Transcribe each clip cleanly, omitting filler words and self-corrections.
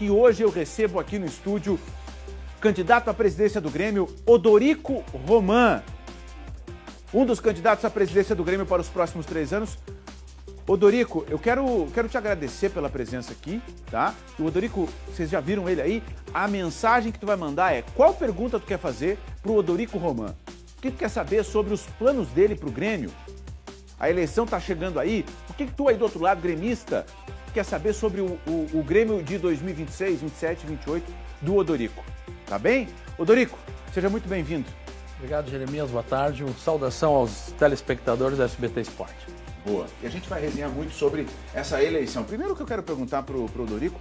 que hoje eu recebo aqui no estúdio candidato à presidência do Grêmio, Odorico Roman. Um dos candidatos à presidência do Grêmio para os próximos 3 anos. Odorico, eu quero te agradecer pela presença aqui, tá? O Odorico, vocês já viram ele aí? A mensagem que tu vai mandar é: qual pergunta tu quer fazer pro Odorico Roman? O que tu quer saber sobre os planos dele pro Grêmio? A eleição tá chegando aí. O que tu aí do outro lado, gremista, quer saber sobre o Grêmio de 2026, 27, 28 do Odorico? Tá bem? Odorico, seja muito bem-vindo. Obrigado, Jeremias. Boa tarde. Uma saudação aos telespectadores da SBT Esporte. Boa. E a gente vai resenhar muito sobre essa eleição. Primeiro, o que eu quero perguntar pro Odorico,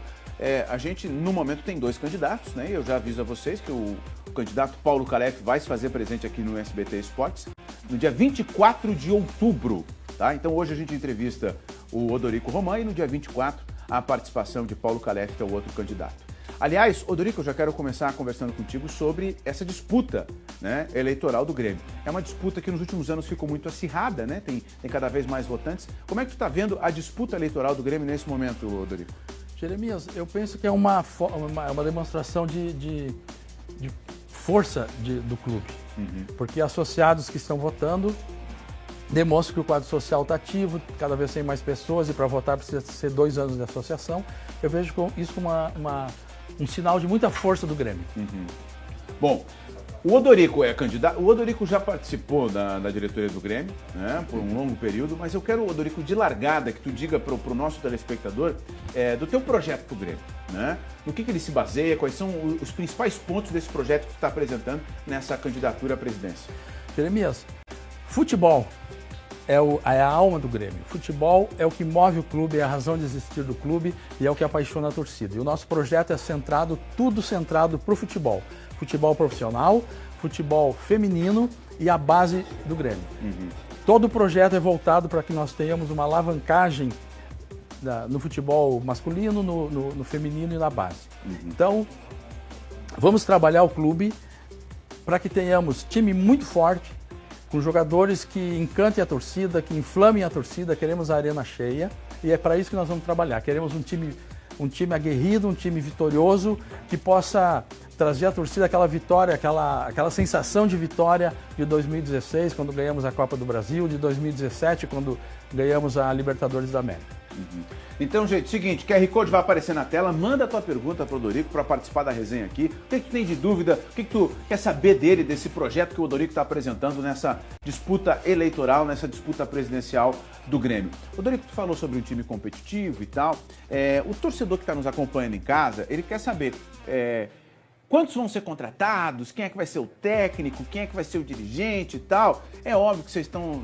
a gente, no momento, tem 2 candidatos, né? Eu já aviso a vocês que o candidato Paulo Calef vai se fazer presente aqui no SBT Esportes no dia 24 de outubro, tá? Então, hoje a gente entrevista o Odorico Roman e no dia 24 a participação de Paulo Calef, que é o outro candidato. Aliás, Odorico, eu já quero começar conversando contigo sobre essa disputa, né, eleitoral do Grêmio. É uma disputa que nos últimos anos ficou muito acirrada, né? Tem cada vez mais votantes. Como é que tu está vendo a disputa eleitoral do Grêmio nesse momento, Odorico? Jeremias, eu penso que é uma demonstração de força do clube. Porque associados que estão votando demonstram que o quadro social está ativo, cada vez tem mais pessoas e para votar precisa ser 2 anos de associação. Eu vejo isso como um sinal de muita força do Grêmio. Bom, o Odorico é candidato. O Odorico já participou da diretoria do Grêmio, né, por um longo período, mas eu quero, Odorico, de largada, que tu diga para o nosso telespectador do teu projeto para o Grêmio, né? No que ele se baseia, quais são os principais pontos desse projeto que tu está apresentando nessa candidatura à presidência. Jeremias, futebol é a alma do Grêmio. Futebol é o que move o clube, é a razão de existir do clube e é o que apaixona a torcida. E o nosso projeto é tudo centrado para o futebol. Futebol profissional, futebol feminino e a base do Grêmio. Todo o projeto é voltado para que nós tenhamos uma alavancagem no futebol masculino, no feminino e na base. Então, vamos trabalhar o clube para que tenhamos time muito forte, com jogadores que encantem a torcida, que inflamem a torcida. Queremos a arena cheia e é para isso que nós vamos trabalhar. Queremos um time aguerrido, um time vitorioso, que possa trazer à torcida aquela vitória, aquela sensação de vitória de 2016, quando ganhamos a Copa do Brasil, de 2017, quando ganhamos a Libertadores da América. Então, gente, seguinte, QR Code vai aparecer na tela, manda a tua pergunta pro Odorico para participar da resenha aqui. O que tu tem de dúvida, o que tu quer saber dele, desse projeto que o Odorico está apresentando nessa disputa eleitoral, nessa disputa presidencial do Grêmio. Odorico, tu falou sobre um time competitivo e tal. O torcedor que está nos acompanhando em casa, ele quer saber quantos vão ser contratados, quem é que vai ser o técnico, quem é que vai ser o dirigente e tal. É óbvio que vocês estão,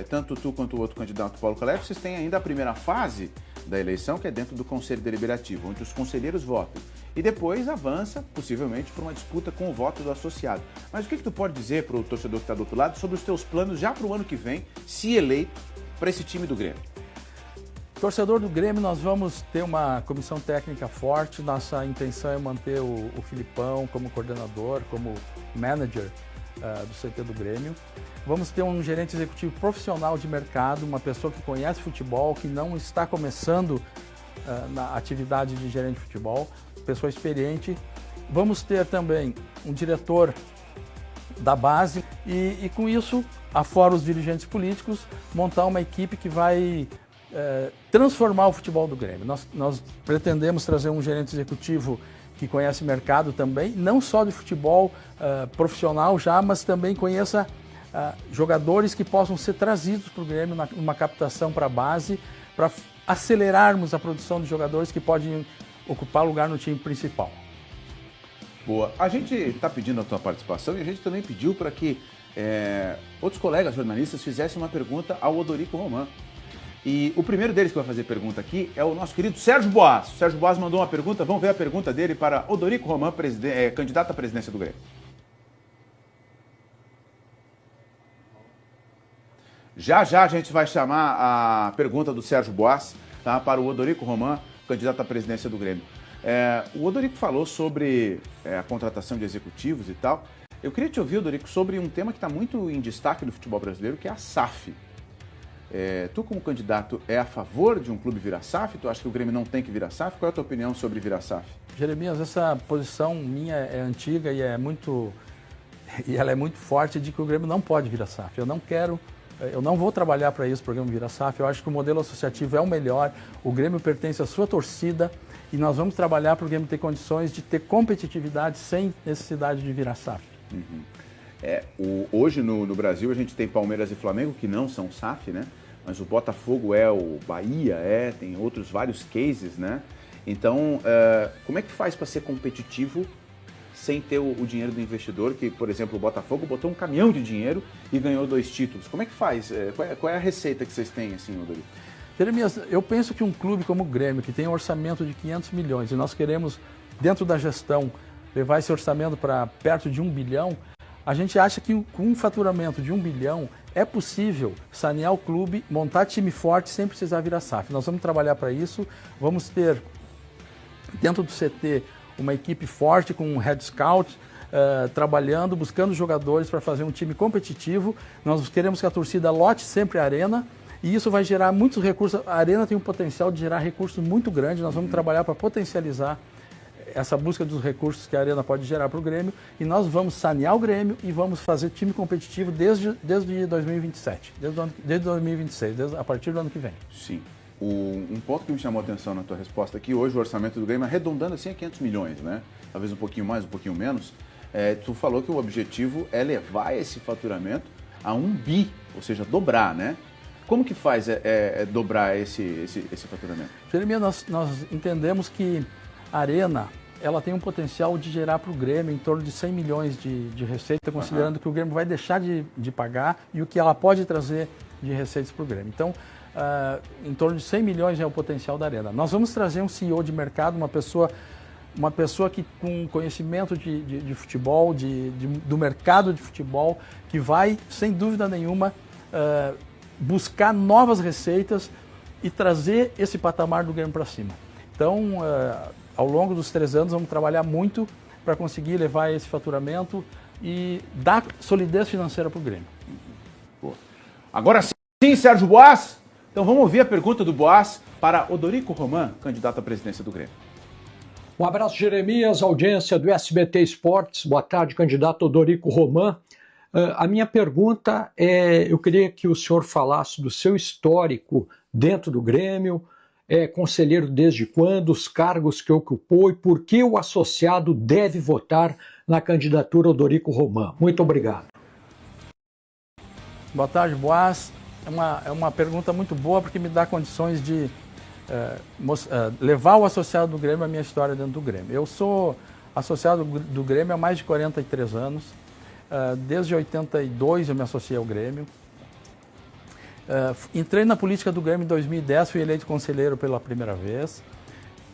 tanto tu quanto o outro candidato, Paulo Calef, vocês têm ainda a primeira fase da eleição, que é dentro do Conselho Deliberativo, onde os conselheiros votam. E depois avança, possivelmente, para uma disputa com o voto do associado. Mas o que tu pode dizer para o torcedor que está do outro lado sobre os teus planos já para o ano que vem, se eleito, para esse time do Grêmio? Torcedor do Grêmio, nós vamos ter uma comissão técnica forte. Nossa intenção é manter o Filipão como coordenador, como manager do CT do Grêmio. Vamos ter um gerente executivo profissional de mercado, uma pessoa que conhece futebol, que não está começando na atividade de gerente de futebol, pessoa experiente. Vamos ter também um diretor da base e com isso, afora os dirigentes políticos, montar uma equipe que vai transformar o futebol do Grêmio. Nós pretendemos trazer um gerente executivo que conhece mercado também, não só de futebol profissional já, mas também conheça jogadores que possam ser trazidos para o Grêmio numa captação para a base, para acelerarmos a produção de jogadores que podem ocupar lugar no time principal. Boa. A gente está pedindo a tua participação e a gente também pediu para que outros colegas jornalistas fizessem uma pergunta ao Odorico Roman. E o primeiro deles que vai fazer pergunta aqui é o nosso querido Sérgio Boas. O Sérgio Boas mandou uma pergunta, vamos ver a pergunta dele para Odorico Roman, candidato à presidência do Grêmio. Já a gente vai chamar a pergunta do Sérgio Boas, tá, para o Odorico Roman, candidato à presidência do Grêmio. O Odorico falou sobre a contratação de executivos e tal. Eu queria te ouvir, Odorico, sobre um tema que está muito em destaque no futebol brasileiro, que é a SAF. Tu, como candidato, é a favor de um clube virar SAF? Tu acha que o Grêmio não tem que virar SAF? Qual é a tua opinião sobre virar SAF? Jeremias, essa posição minha é antiga e ela é muito forte de que o Grêmio não pode virar SAF. Eu não vou trabalhar para isso, o programa virar SAF. Eu acho que o modelo associativo é o melhor. O Grêmio pertence à sua torcida e nós vamos trabalhar para o Grêmio ter condições de ter competitividade sem necessidade de virar SAF. Hoje no Brasil a gente tem Palmeiras e Flamengo que não são SAF, né? Mas o Botafogo o Bahia tem outros vários cases, né? Então, como é que faz para ser competitivo sem ter o dinheiro do investidor? Que, por exemplo, o Botafogo botou um caminhão de dinheiro e ganhou 2 títulos. Como é que faz? Qual é a receita que vocês têm, assim, Odorico? Jeremias, eu penso que um clube como o Grêmio, que tem um orçamento de 500 milhões, e nós queremos, dentro da gestão, levar esse orçamento para perto de 1 bilhão, a gente acha que com um faturamento de 1 bilhão é possível sanear o clube, montar time forte sem precisar virar SAF. Nós vamos trabalhar para isso, vamos ter dentro do CT uma equipe forte com um head scout, trabalhando, buscando jogadores para fazer um time competitivo. Nós queremos que a torcida lote sempre a arena e isso vai gerar muitos recursos. A arena tem um potencial de gerar recursos muito grande, nós vamos trabalhar para potencializar essa busca dos recursos que a Arena pode gerar para o Grêmio e nós vamos sanear o Grêmio e vamos fazer time competitivo desde 2027, desde 2026, a partir do ano que vem. Sim. Um ponto que me chamou a atenção na tua resposta aqui, hoje o orçamento do Grêmio, arredondando assim a 500 milhões, né? Talvez um pouquinho mais, um pouquinho menos. Tu falou que o objetivo é levar esse faturamento a 1 bi, ou seja, dobrar, né? Como que faz dobrar esse faturamento? Jeremias, nós entendemos que a Arena ela tem um potencial de gerar para o Grêmio em torno de 100 milhões de receita, considerando que o Grêmio vai deixar de pagar e o que ela pode trazer de receitas para o Grêmio. Então, em torno de 100 milhões é o potencial da Arena. Nós vamos trazer um CEO de mercado, uma pessoa que com conhecimento de futebol, do mercado de futebol, que vai, sem dúvida nenhuma, buscar novas receitas e trazer esse patamar do Grêmio para cima. Então, ao longo dos 3 anos, vamos trabalhar muito para conseguir levar esse faturamento e dar solidez financeira para o Grêmio. Agora sim, Sérgio Boas. Então vamos ouvir a pergunta do Boas para Odorico Roman, candidato à presidência do Grêmio. Um abraço, Jeremias, audiência do SBT Esportes. Boa tarde, candidato Odorico Roman. A minha pergunta eu queria que o senhor falasse do seu histórico dentro do Grêmio, conselheiro desde quando, os cargos que ocupou e por que o associado deve votar na candidatura Odorico Roman. Muito obrigado. Boa tarde, Boas. É uma pergunta muito boa porque me dá condições de levar o associado do Grêmio à minha história dentro do Grêmio. Eu sou associado do Grêmio há mais de 43 anos. Desde 82 eu me associei ao Grêmio. Entrei na política do Grêmio em 2010, fui eleito conselheiro pela primeira vez.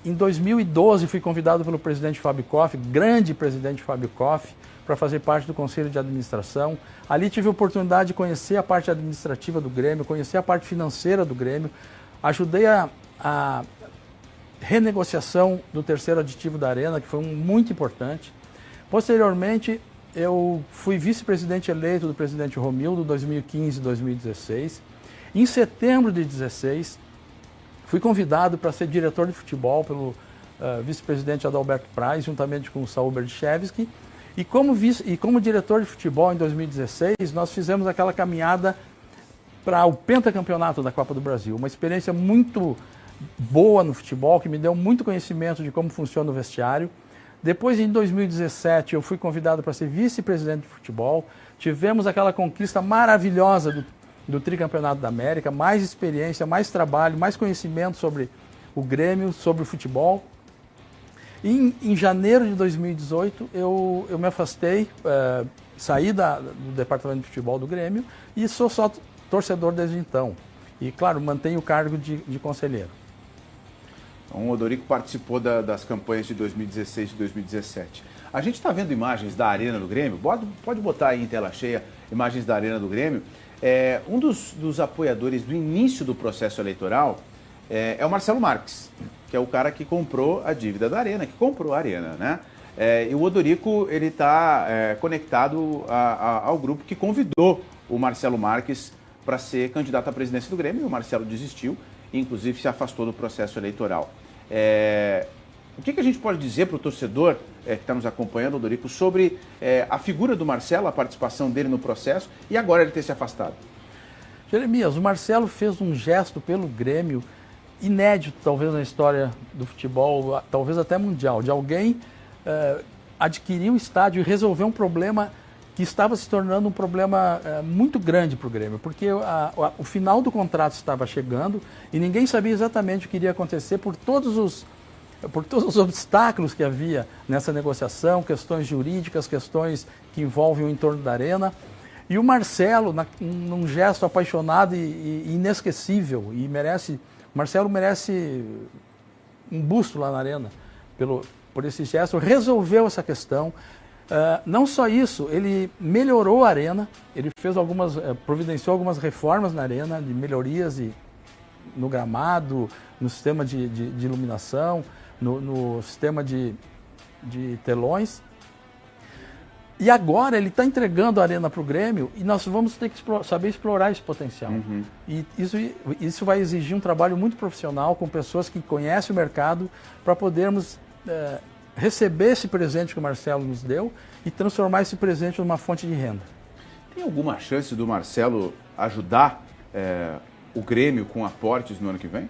Em 2012 fui convidado pelo presidente Fábio Koff, grande presidente Fábio Koff, para fazer parte do Conselho de Administração. Ali tive a oportunidade de conhecer a parte administrativa do Grêmio, conhecer a parte financeira do Grêmio. Ajudei a renegociação do terceiro aditivo da Arena, que foi muito importante. Posteriormente, eu fui vice-presidente eleito do presidente Romildo, 2015 e 2016. Em setembro de 2016, fui convidado para ser diretor de futebol pelo vice-presidente Adalberto Praz, juntamente com o Saul Berdichevski. E como diretor de futebol em 2016, nós fizemos aquela caminhada para o pentacampeonato da Copa do Brasil. Uma experiência muito boa no futebol, que me deu muito conhecimento de como funciona o vestiário. Depois, em 2017, eu fui convidado para ser vice-presidente de futebol. Tivemos aquela conquista maravilhosa do tricampeonato da América, mais experiência, mais trabalho, mais conhecimento sobre o Grêmio, sobre o futebol. E em janeiro de 2018, eu me afastei, saí do departamento de futebol do Grêmio e sou só torcedor desde então. E, claro, mantenho o cargo de conselheiro. Então, o Odorico participou das campanhas de 2016 e 2017. A gente está vendo imagens da Arena do Grêmio, pode botar aí em tela cheia imagens da Arena do Grêmio. Um dos apoiadores do início do processo eleitoral é o Marcelo Marques, que é o cara que comprou a dívida da Arena, que comprou a Arena, né? E o Odorico, ele está conectado ao grupo que convidou o Marcelo Marques para ser candidato à presidência do Grêmio, e o Marcelo desistiu e inclusive se afastou do processo eleitoral. O que a gente pode dizer para o torcedor que está nos acompanhando, Odorico, sobre a figura do Marcelo, a participação dele no processo e agora ele ter se afastado? Jeremias, o Marcelo fez um gesto pelo Grêmio inédito, talvez na história do futebol, talvez até mundial, de alguém adquirir um estádio e resolver um problema que estava se tornando um problema muito grande para o Grêmio, porque o final do contrato estava chegando e ninguém sabia exatamente o que iria acontecer por todos os obstáculos que havia nessa negociação, questões jurídicas, questões que envolvem o entorno da arena. E o Marcelo, num gesto apaixonado e inesquecível, o Marcelo merece um busto lá na arena por esse gesto, resolveu essa questão. Não só isso, ele melhorou a arena, ele providenciou algumas reformas na arena, de melhorias no gramado, no sistema de iluminação, no sistema de telões. E agora ele está entregando a arena para o Grêmio e nós vamos ter que saber explorar esse potencial. Uhum. E isso vai exigir um trabalho muito profissional com pessoas que conhecem o mercado para podermos receber esse presente que o Marcelo nos deu e transformar esse presente numa fonte de renda. Tem alguma chance do Marcelo ajudar o Grêmio com aportes no ano que vem?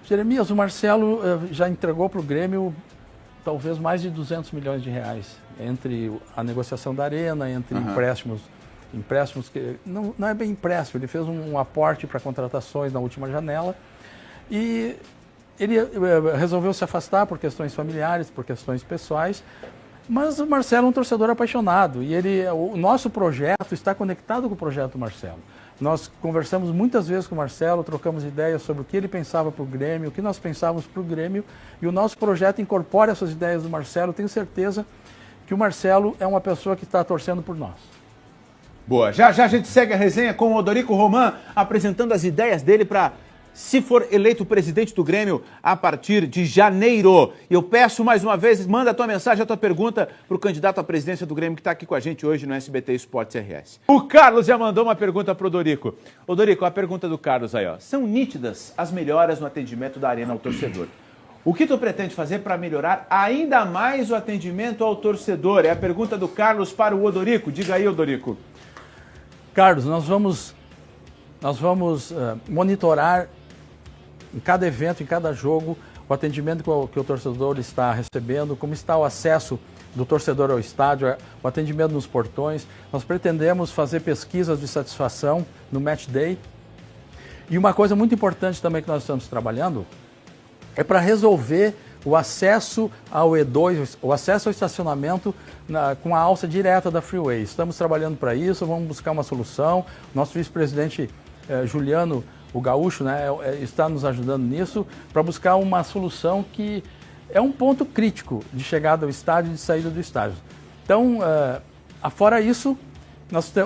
Jeremias, o Marcelo já entregou para o Grêmio talvez mais de 200 milhões de reais entre a negociação da arena, entre empréstimos que não é bem empréstimo, ele fez um aporte para contratações na última janela e ele resolveu se afastar por questões familiares, por questões pessoais, mas o Marcelo é um torcedor apaixonado e o nosso projeto está conectado com o projeto do Marcelo. Nós conversamos muitas vezes com o Marcelo, trocamos ideias sobre o que ele pensava para o Grêmio, o que nós pensávamos para o Grêmio, e o nosso projeto incorpora essas ideias do Marcelo. Tenho certeza que o Marcelo é uma pessoa que está torcendo por nós. Boa, já a gente segue a resenha com o Odorico Roman, apresentando as ideias dele para, se for eleito presidente do Grêmio a partir de janeiro. Eu peço mais uma vez, manda a tua mensagem, a tua pergunta para o candidato à presidência do Grêmio que está aqui com a gente hoje no SBT Esportes RS. O Carlos já mandou uma pergunta para o Odorico. Odorico, a pergunta do Carlos aí, ó. São nítidas as melhoras no atendimento da Arena ao torcedor. O que tu pretende fazer para melhorar ainda mais o atendimento ao torcedor? É a pergunta do Carlos para o Odorico. Diga aí, Odorico. Carlos, nós vamos monitorar em cada evento, em cada jogo, o atendimento que o torcedor está recebendo, como está o acesso do torcedor ao estádio, o atendimento nos portões. Nós pretendemos fazer pesquisas de satisfação no Match Day. E uma coisa muito importante também que nós estamos trabalhando é para resolver o acesso ao E2, o acesso ao estacionamento com a alça direta da Freeway. Estamos trabalhando para isso, vamos buscar uma solução. Nosso vice-presidente Juliano, o Gaúcho, né, está nos ajudando nisso, para buscar uma solução que é um ponto crítico de chegada ao estádio e de saída do estádio. Então, afora isso,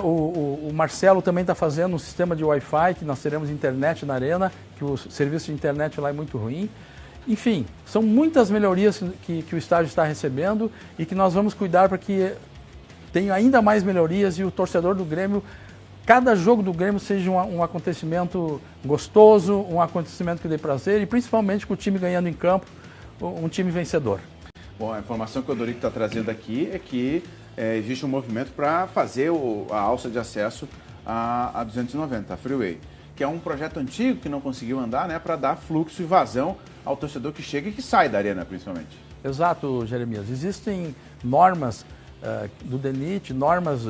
o Marcelo também está fazendo um sistema de Wi-Fi, que nós teremos internet na arena, que o serviço de internet lá é muito ruim. Enfim, são muitas melhorias que o estádio está recebendo e que nós vamos cuidar para que tenha ainda mais melhorias e o torcedor do Grêmio, cada jogo do Grêmio seja um acontecimento gostoso, um acontecimento que dê prazer e principalmente com o time ganhando em campo, um time vencedor. Bom, a informação que o Odorico está trazendo aqui é que existe um movimento para fazer a alça de acesso a 290, a Freeway, que é um projeto antigo que não conseguiu andar, né, para dar fluxo e vazão ao torcedor que chega e que sai da arena, principalmente. Exato, Jeremias. Existem normas do DENIT, normas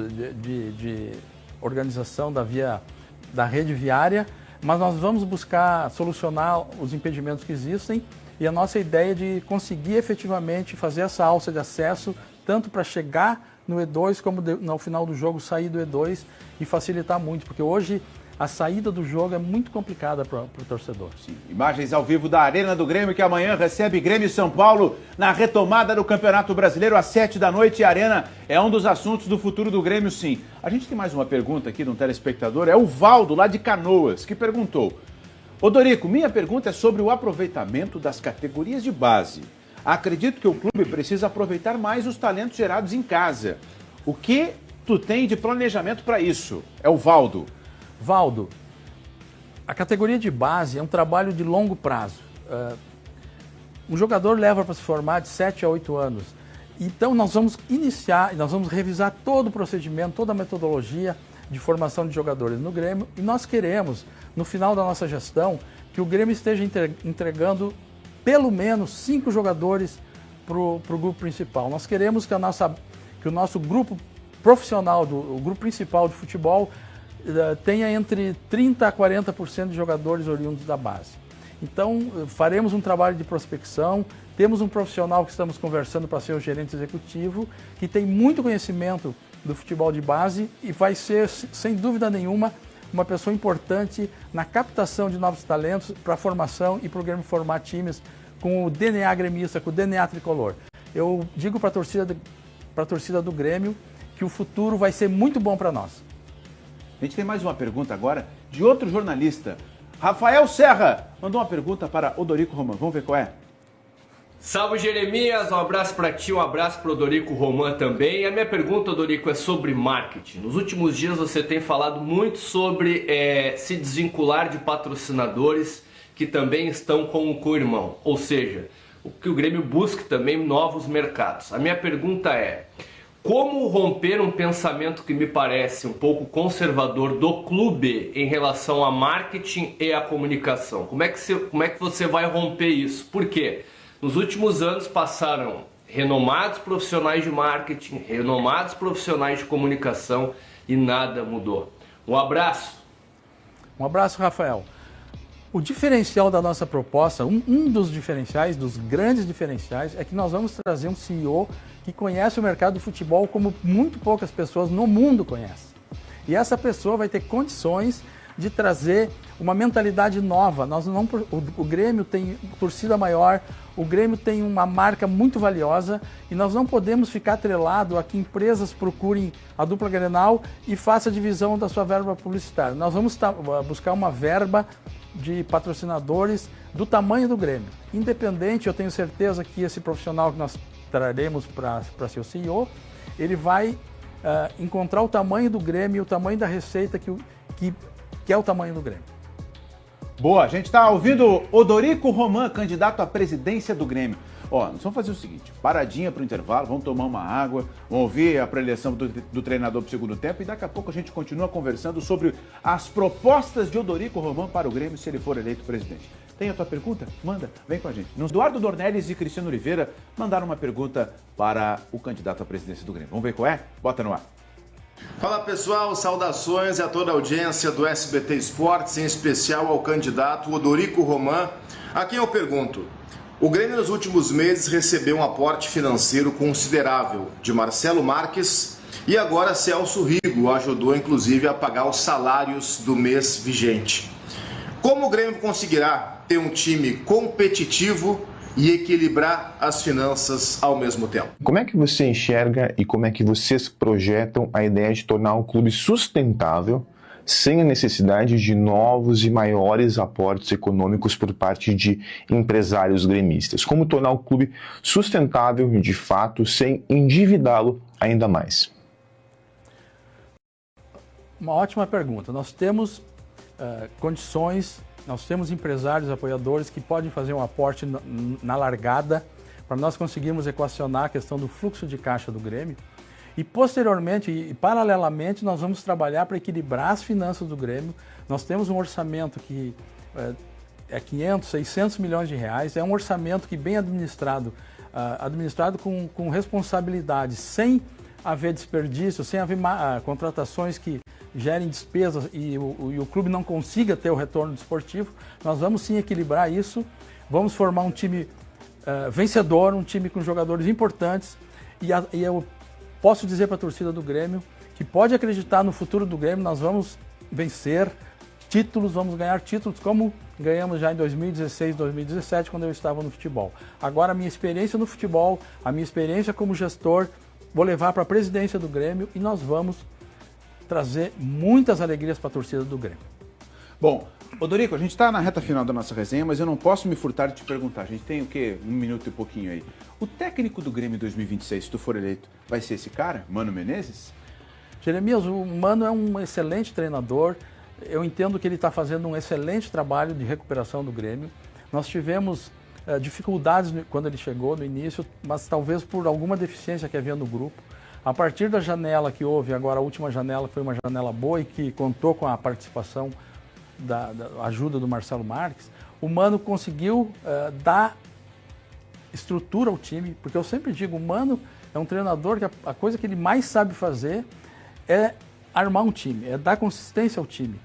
de organização da rede viária, mas nós vamos buscar solucionar os impedimentos que existem e a nossa ideia é de conseguir efetivamente fazer essa alça de acesso tanto para chegar no E2 como no final do jogo sair do E2 e facilitar muito, porque hoje a saída do jogo é muito complicada para o torcedor. Sim. Imagens ao vivo da Arena do Grêmio, que amanhã recebe Grêmio e São Paulo na retomada do Campeonato Brasileiro às 7 da noite. A Arena é um dos assuntos do futuro do Grêmio, sim. A gente tem mais uma pergunta aqui de um telespectador, é o Valdo, lá de Canoas, que perguntou: Odorico, minha pergunta é sobre o aproveitamento das categorias de base. Acredito que o clube precisa aproveitar mais os talentos gerados em casa. O que tu tem de planejamento para isso? É o Valdo. Valdo, a categoria de base é um trabalho de longo prazo. Um jogador leva para se formar de 7 a 8 anos. Então nós vamos revisar todo o procedimento, toda a metodologia de formação de jogadores no Grêmio e nós queremos, no final da nossa gestão, que o Grêmio esteja entregando pelo menos 5 jogadores para o grupo principal. Nós queremos que o nosso grupo profissional, o grupo principal de futebol, tenha entre 30% a 40% de jogadores oriundos da base. Então, faremos um trabalho de prospecção, temos um profissional que estamos conversando para ser o gerente executivo, que tem muito conhecimento do futebol de base e vai ser, sem dúvida nenhuma, uma pessoa importante na captação de novos talentos para a formação e para o Grêmio formar times com o DNA gremista, com o DNA tricolor. Eu digo para a torcida do Grêmio que o futuro vai ser muito bom para nós. A gente tem mais uma pergunta agora de outro jornalista. Rafael Serra mandou uma pergunta para Odorico Roman. Vamos ver qual é? Salve, Jeremias, um abraço para ti, um abraço para o Odorico Roman também. A minha pergunta, Odorico, é sobre marketing. Nos últimos dias você tem falado muito sobre se desvincular de patrocinadores que também estão com o co-irmão, ou seja, que o Grêmio busque também novos mercados. A minha pergunta é: como romper um pensamento que me parece um pouco conservador do clube em relação a marketing e a comunicação? Como é que você vai romper isso? Por quê? Nos últimos anos passaram renomados profissionais de marketing, renomados profissionais de comunicação e nada mudou. Um abraço. Um abraço, Rafael. O diferencial da nossa proposta, um dos diferenciais, dos grandes diferenciais, é que nós vamos trazer um CEO que conhece o mercado do futebol como muito poucas pessoas no mundo conhecem. E essa pessoa vai ter condições de trazer uma mentalidade nova. O Grêmio tem torcida maior, o Grêmio tem uma marca muito valiosa e nós não podemos ficar atrelado a que empresas procurem a dupla Grenal e façam a divisão da sua verba publicitária. Nós vamos buscar uma verba de patrocinadores do tamanho do Grêmio. Independente, eu tenho certeza que esse profissional que nós traremos para ser o CEO, ele vai encontrar o tamanho do Grêmio e o tamanho da receita que é o tamanho do Grêmio. Boa, a gente está ouvindo Odorico Roman, candidato à presidência do Grêmio. Ó, nós vamos fazer o seguinte, paradinha para o intervalo, vamos tomar uma água, vamos ouvir a preleção do treinador para o segundo tempo e daqui a pouco a gente continua conversando sobre as propostas de Odorico Roman para o Grêmio se ele for eleito presidente. Tem a tua pergunta? Manda, vem com a gente. Eduardo Dornelles e Cristiano Oliveira mandaram uma pergunta para o candidato à presidência do Grêmio. Vamos ver qual é? Bota no ar. Fala pessoal, saudações a toda a audiência do SBT Esportes, em especial ao candidato Odorico Roman, a quem eu pergunto: o Grêmio nos últimos meses recebeu um aporte financeiro considerável de Marcelo Marques e agora Celso Rigo ajudou inclusive a pagar os salários do mês vigente. Como o Grêmio conseguirá ter um time competitivo e equilibrar as finanças ao mesmo tempo? Como é que você enxerga e como é que vocês projetam a ideia de tornar um clube sustentável sem a necessidade de novos e maiores aportes econômicos por parte de empresários gremistas? Como tornar o clube sustentável de fato sem endividá-lo ainda mais? Uma ótima pergunta. Nós temos condições, nós temos empresários, apoiadores que podem fazer um aporte na largada para nós conseguirmos equacionar a questão do fluxo de caixa do Grêmio. E posteriormente e paralelamente nós vamos trabalhar para equilibrar as finanças do Grêmio. Nós temos um orçamento que é 500, 600 milhões de reais, é um orçamento que bem administrado, administrado com responsabilidade, sem haver desperdício, sem haver contratações que gerem despesas e o clube não consiga ter o retorno desportivo. Nós vamos sim equilibrar isso, vamos formar um time vencedor, um time com jogadores importantes e eu posso dizer para a torcida do Grêmio que pode acreditar no futuro do Grêmio. Nós vamos vencer títulos, vamos ganhar títulos como ganhamos já em 2016, 2017, quando eu estava no futebol. Agora a minha experiência no futebol, a minha experiência como gestor, vou levar para a presidência do Grêmio e nós vamos trazer muitas alegrias para a torcida do Grêmio. Bom, Odorico, a gente está na reta final da nossa resenha, mas eu não posso me furtar de te perguntar. A gente tem o quê? 1 minuto e pouquinho aí. O técnico do Grêmio em 2026, se tu for eleito, vai ser esse cara, Mano Menezes? Jeremias, o Mano é um excelente treinador. Eu entendo que ele está fazendo um excelente trabalho de recuperação do Grêmio. Nós tivemos dificuldades quando ele chegou no início, mas talvez por alguma deficiência que havia no grupo. A partir da janela que houve, agora a última janela foi uma janela boa e que contou com a participação da ajuda do Marcelo Marques, o Mano conseguiu dar estrutura ao time, porque eu sempre digo, o Mano é um treinador que a coisa que ele mais sabe fazer é armar um time, é dar consistência ao time.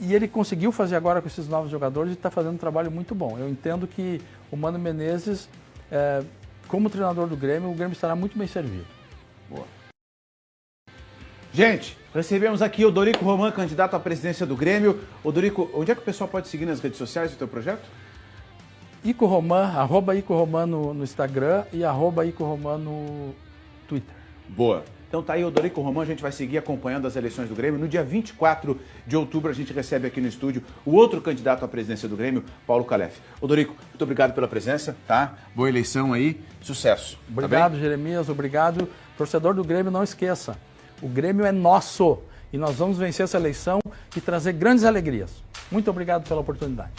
E ele conseguiu fazer agora com esses novos jogadores e está fazendo um trabalho muito bom. Eu entendo que o Mano Menezes, como treinador do Grêmio, o Grêmio estará muito bem servido. Boa. Gente, recebemos aqui o Dorico Roman, candidato à presidência do Grêmio. O Dorico, onde é que o pessoal pode seguir nas redes sociais o teu projeto? Ico Roman, @IcoRoman no Instagram e @IcoRoman no Twitter. Boa. Então tá aí o Dorico Roman, a gente vai seguir acompanhando as eleições do Grêmio. No dia 24 de outubro a gente recebe aqui no estúdio o outro candidato à presidência do Grêmio, Paulo Calef. Ô Dorico, muito obrigado pela presença, tá? Boa eleição aí, sucesso. Obrigado, tá, Jeremias, obrigado. Torcedor do Grêmio, não esqueça, o Grêmio é nosso e nós vamos vencer essa eleição e trazer grandes alegrias. Muito obrigado pela oportunidade.